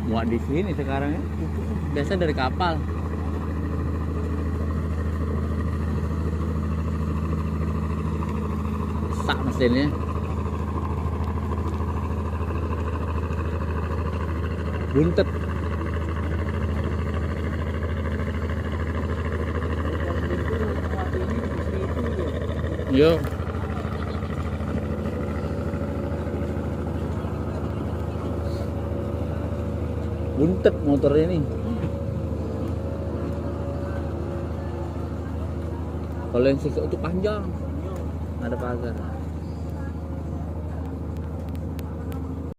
muat di sini sekarang ya. Biasa dari kapal. Sak mesinnya. Buntet. Yo. Buntet motornya nih. Kalau yang siksa itu panjang, ada pagar.